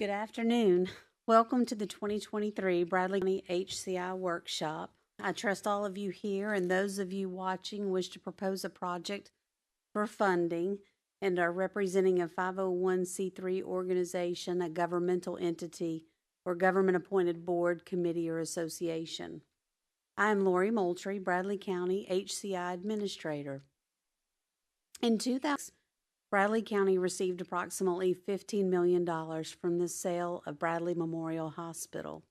Good afternoon. Welcome to the 2023 Bradley County HCI Workshop. I trust all of you here and those of you watching wish to propose a project for funding and are representing a 501c3 organization, a governmental entity, or government-appointed board, committee, or association. I am Lori Moultrie, Bradley County HCI Administrator. In 2000, Bradley County received approximately $15 million from the sale of Bradley Memorial Hospital.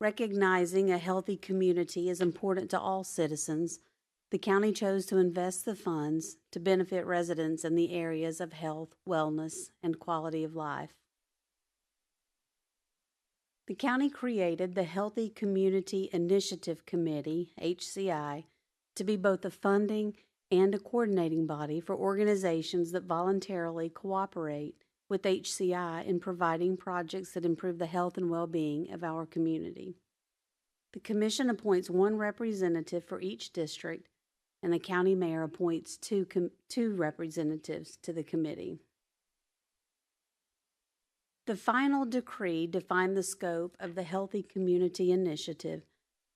Recognizing a healthy community is important to all citizens, the county chose to invest the funds to benefit residents in the areas of health, wellness, and quality of life. The county created the Healthy Community Initiative Committee, HCI, to be both a funding and a coordinating body for organizations that voluntarily cooperate with HCI in providing projects that improve the health and well-being of our community. The Commission appoints one representative for each district, and the county mayor appoints two representatives to the committee. The final decree defined the scope of the Healthy Community Initiative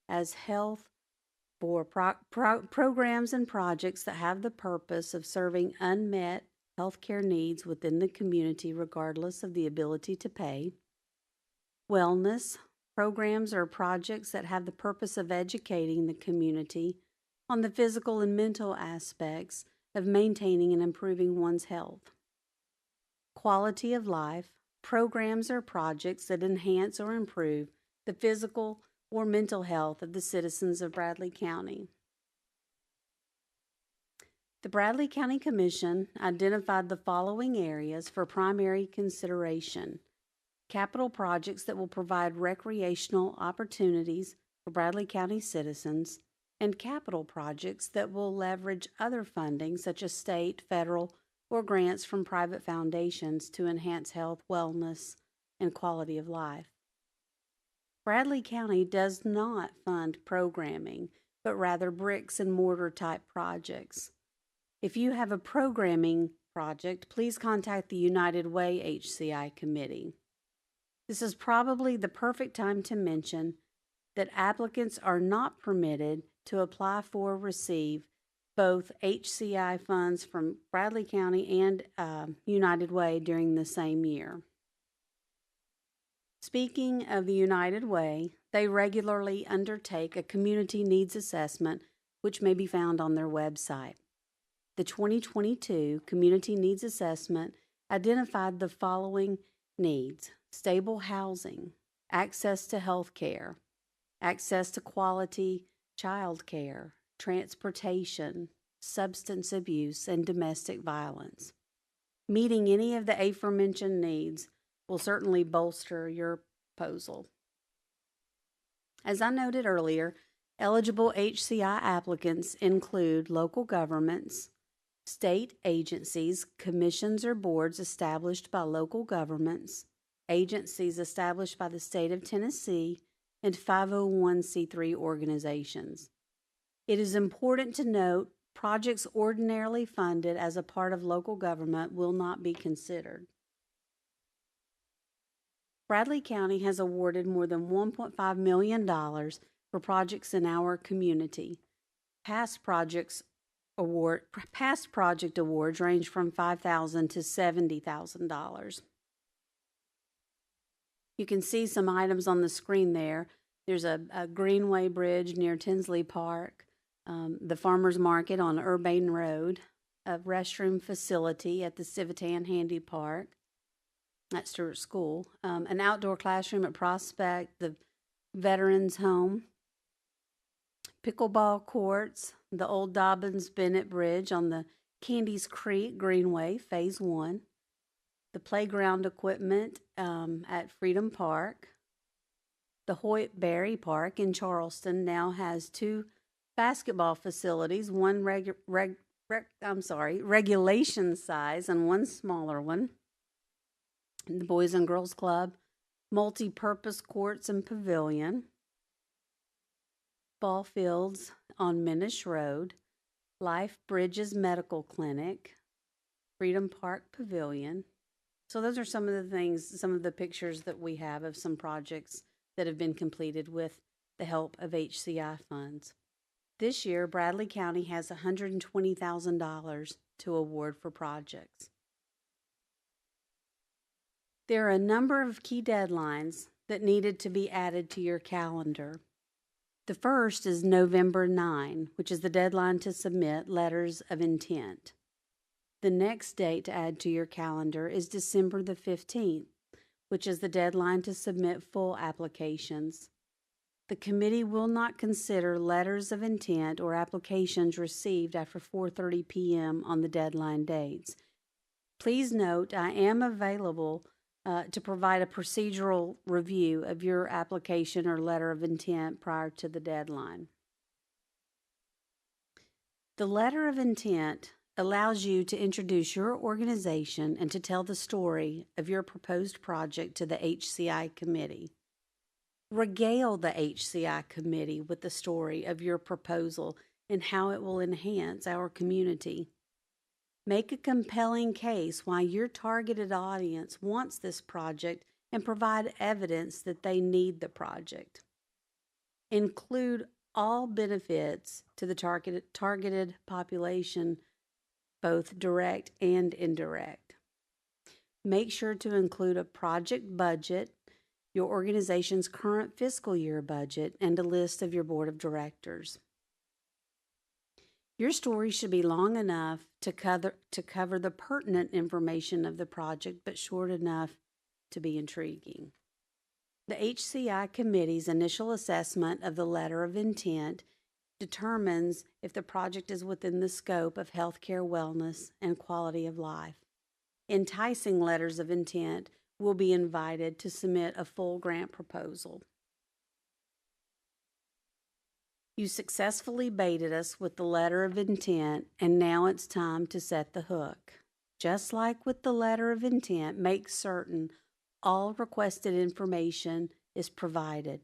as health for programs and projects that have the purpose of serving unmet healthcare needs within the community regardless of the ability to pay. Wellness programs or projects that have the purpose of educating the community on the physical and mental aspects of maintaining and improving one's health. Quality of life programs or projects that enhance or improve the physical or mental health of the citizens of Bradley County. The Bradley County Commission identified the following areas for primary consideration: capital projects that will provide recreational opportunities for Bradley County citizens, and capital projects that will leverage other funding such as state, federal, or grants from private foundations to enhance health, wellness, and quality of life. Bradley County does not fund programming, but rather bricks and mortar type projects. If you have a programming project, please contact the United Way HCI Committee. This is probably the perfect time to mention that applicants are not permitted to apply for or receive both HCI funds from Bradley County and United Way during the same year. Speaking of the United Way, they regularly undertake a community needs assessment, which may be found on their website. The 2022 Community Needs Assessment identified the following needs: stable housing, access to health care, access to quality child care, transportation, substance abuse, and domestic violence. Meeting any of the aforementioned needs will certainly bolster your proposal. As I noted earlier, eligible HCI applicants include local governments, state agencies, commissions or boards established by local governments, agencies established by the state of Tennessee, and 501c3 organizations. It is important to note projects ordinarily funded as a part of local government will not be considered. Bradley County has awarded more than $1.5 million for projects in our community. Past project awards range from $5,000 to $70,000. You can see some items on the screen there. There's a Greenway Bridge near Tinsley Park, the Farmers Market on Urbane Road, a restroom facility at the Civitan Handy Park at Stewart School, an outdoor classroom at Prospect, the Veterans Home, pickleball courts, the old Dobbins-Bennett Bridge on the Candies Creek Greenway, Phase 1, the playground equipment at Freedom Park. The Hoyt Berry Park in Charleston now has two basketball facilities, one regulation size and one smaller one. The Boys and Girls Club, multi-purpose courts and pavilion, ball fields on Minish Road, Life Bridges Medical Clinic, Freedom Park Pavilion, So those are some of the things, some of the pictures that we have of some projects that have been completed with the help of HCI funds. This year, Bradley County has $120,000 to award for projects. There are a number of key deadlines that needed to be added to your calendar. The first is November 9, which is the deadline to submit letters of intent. The next date to add to your calendar is December the 15th, which is the deadline to submit full applications. The committee will not consider letters of intent or applications received after 4:30 p.m. on the deadline dates. Please note, I am available to provide a procedural review of your application or letter of intent prior to the deadline. The letter of intent allows you to introduce your organization and to tell the story of your proposed project to the HCI committee. Regale the HCI committee with the story of your proposal and how it will enhance our community. Make a compelling case why your targeted audience wants this project and provide evidence that they need the project. Include all benefits to the targeted population, both direct and indirect. Make sure to include a project budget, your organization's current fiscal year budget, and a list of your board of directors. Your story should be long enough to cover the pertinent information of the project, but short enough to be intriguing. The HCI committee's initial assessment of the letter of intent determines if the project is within the scope of healthcare, wellness, and quality of life. Enticing letters of intent will be invited to submit a full grant proposal. You successfully baited us with the letter of intent, and now it's time to set the hook. Just like with the letter of intent, make certain all requested information is provided.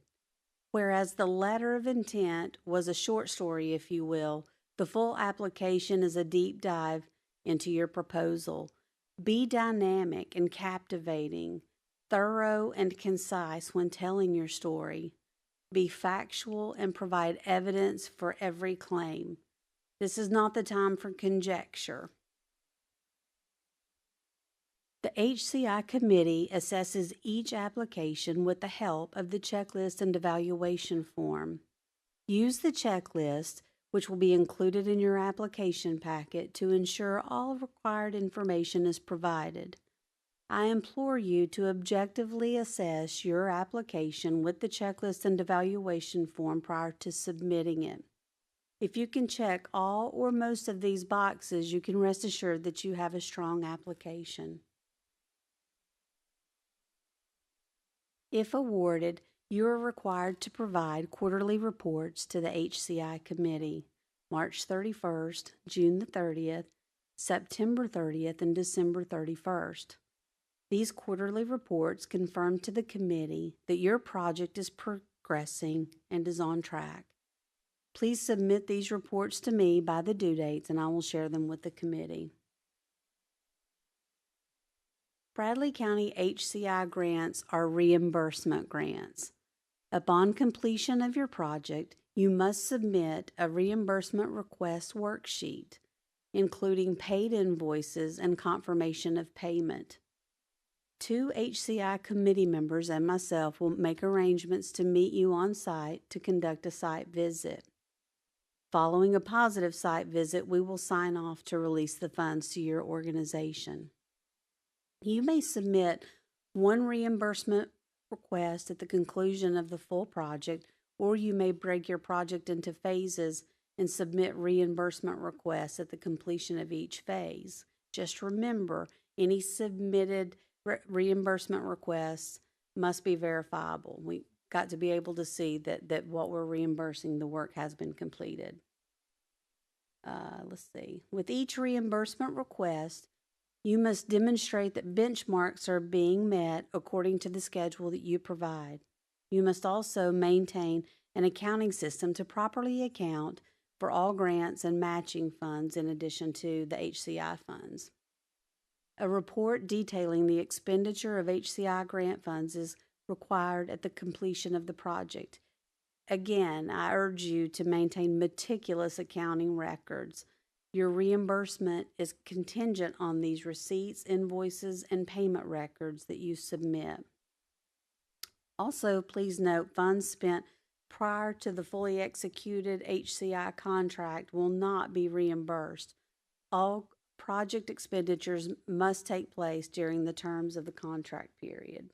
Whereas the letter of intent was a short story, if you will, the full application is a deep dive into your proposal. Be dynamic and captivating, thorough and concise when telling your story. Be factual and provide evidence for every claim. This is not the time for conjecture. The HCI committee assesses each application with the help of the checklist and evaluation form. Use the checklist, which will be included in your application packet, to ensure all required information is provided. I implore you to objectively assess your application with the checklist and evaluation form prior to submitting it. If you can check all or most of these boxes, you can rest assured that you have a strong application. If awarded, you are required to provide quarterly reports to the HCI committee, March 31st, June the 30th, September 30th, and December 31st. These quarterly reports confirm to the committee that your project is progressing and is on track. Please submit these reports to me by the due dates, and I will share them with the committee. Bradley County HCI grants are reimbursement grants. Upon completion of your project, you must submit a reimbursement request worksheet, including paid invoices and confirmation of payment. 2 HCI committee members and myself will make arrangements to meet you on site to conduct a site visit. Following a positive site visit, we will sign off to release the funds to your organization. You may submit one reimbursement request at the conclusion of the full project, or you may break your project into phases and submit reimbursement requests at the completion of each phase. Just remember, any submitted reimbursement requests must be verifiable. We got to be able to see that what we're reimbursing, the work has been completed. Let's see. With each reimbursement request, you must demonstrate that benchmarks are being met according to the schedule that you provide. You must also maintain an accounting system to properly account for all grants and matching funds in addition to the HCI funds. A report detailing the expenditure of HCI grant funds is required at the completion of the project. Again, I urge you to maintain meticulous accounting records. Your reimbursement is contingent on these receipts, invoices, and payment records that you submit. Also, please note funds spent prior to the fully executed HCI contract will not be reimbursed. All project expenditures must take place during the terms of the contract period.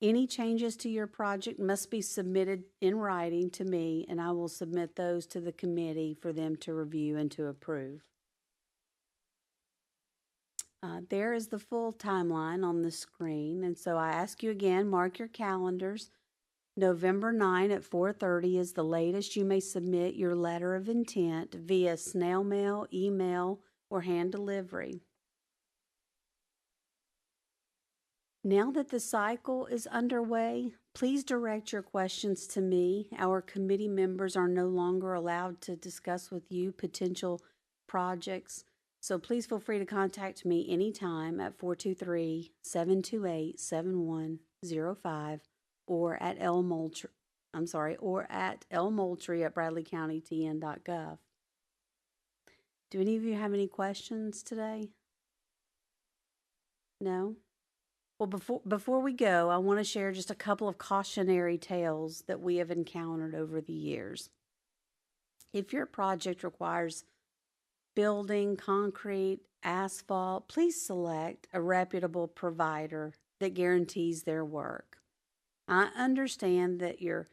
Any changes to your project must be submitted in writing to me, and I will submit those to the committee for them to review and to approve. There is the full timeline on the screen, and so I ask you again, mark your calendars. November 9 at 4:30 is the latest you may submit your letter of intent via snail mail, email, or hand delivery. Now that the cycle is underway, please direct your questions to me. Our committee members are no longer allowed to discuss with you potential projects, so please feel free to contact me anytime at 423-728-7105 or at lmoultrie@bradleycountytn.gov. Do any of you have any questions today? No? Well, before we go, I want to share just a couple of cautionary tales that we have encountered over the years. If your project requires building, concrete, asphalt, please select a reputable provider that guarantees their work. I understand that your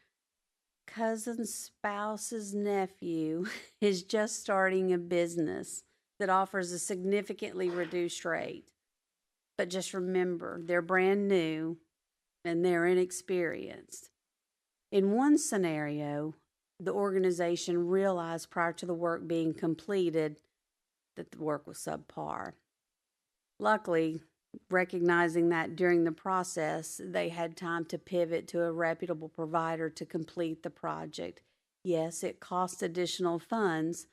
cousin's spouse's nephew is just starting a business that offers a significantly reduced rate. But just remember, they're brand new and they're inexperienced. In one scenario, the organization realized prior to the work being completed that the work was subpar. Luckily, recognizing that during the process, they had time to pivot to a reputable provider to complete the project. Yes, it cost additional funds,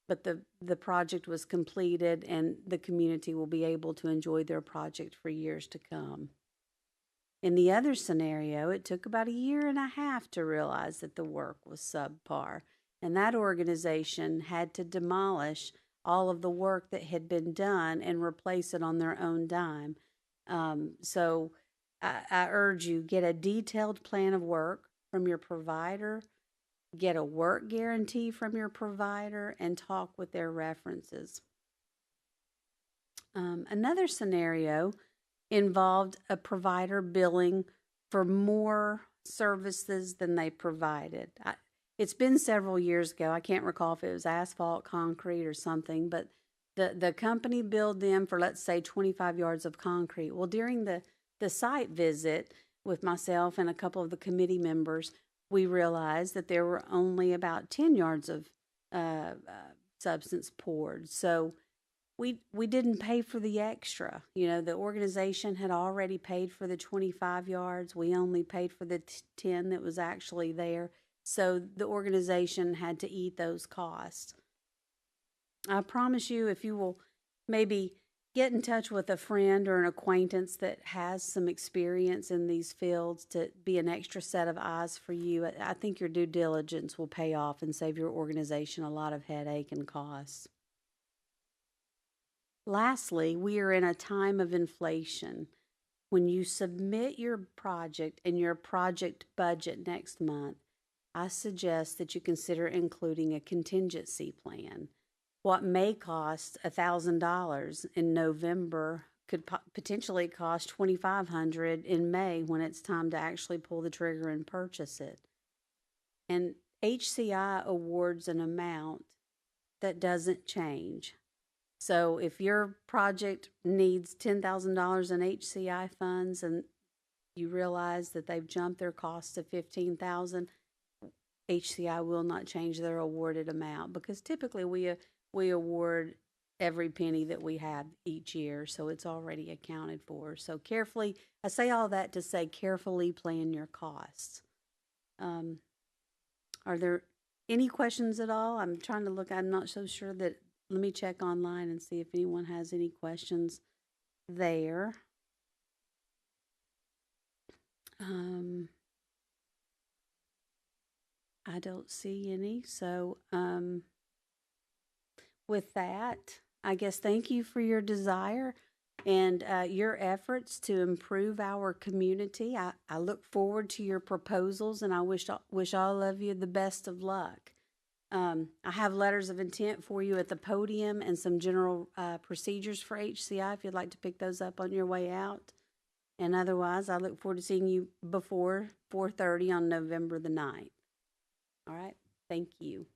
but the project was completed and the community will be able to enjoy their project for years to come. In the other scenario, it took about 1.5 years to realize that the work was subpar, and that organization had to demolish all of the work that had been done and replace it on their own dime. So I urge you, get a detailed plan of work from your provider, get a work guarantee from your provider, and talk with their references. Another scenario involved a provider billing for more services than they provided. It's been several years ago. I can't recall if it was asphalt, concrete, or something, but the company billed them for, let's say, 25 yards of concrete. Well, during the site visit with myself and a couple of the committee members, we realized that there were only about 10 yards of substance poured. So we didn't pay for the extra. You know, the organization had already paid for the 25 yards. We only paid for the 10 that was actually there. So the organization had to eat those costs. I promise you, if you will maybe get in touch with a friend or an acquaintance that has some experience in these fields to be an extra set of eyes for you, I think your due diligence will pay off and save your organization a lot of headache and costs. Lastly, we are in a time of inflation. When you submit your project and your project budget next month, I suggest that you consider including a contingency plan. What may cost $1,000 in November could potentially cost $2,500 in May when it's time to actually pull the trigger and purchase it. And HCI awards an amount that doesn't change. So if your project needs $10,000 in HCI funds and you realize that they've jumped their cost to $15,000, HCI will not change their awarded amount, because typically we award every penny that we have each year, so it's already accounted for. So carefully, I say all that to say carefully plan your costs. Are there any questions at all? I'm trying to look. I'm not so sure that let me check online and see if anyone has any questions there. I don't see any. So, with that, I guess thank you for your desire and your efforts to improve our community. I look forward to your proposals, and I wish all of you the best of luck. I have letters of intent for you at the podium and some general procedures for HCI if you'd like to pick those up on your way out. And otherwise, I look forward to seeing you before 4:30 on November the 9th. All right. Thank you.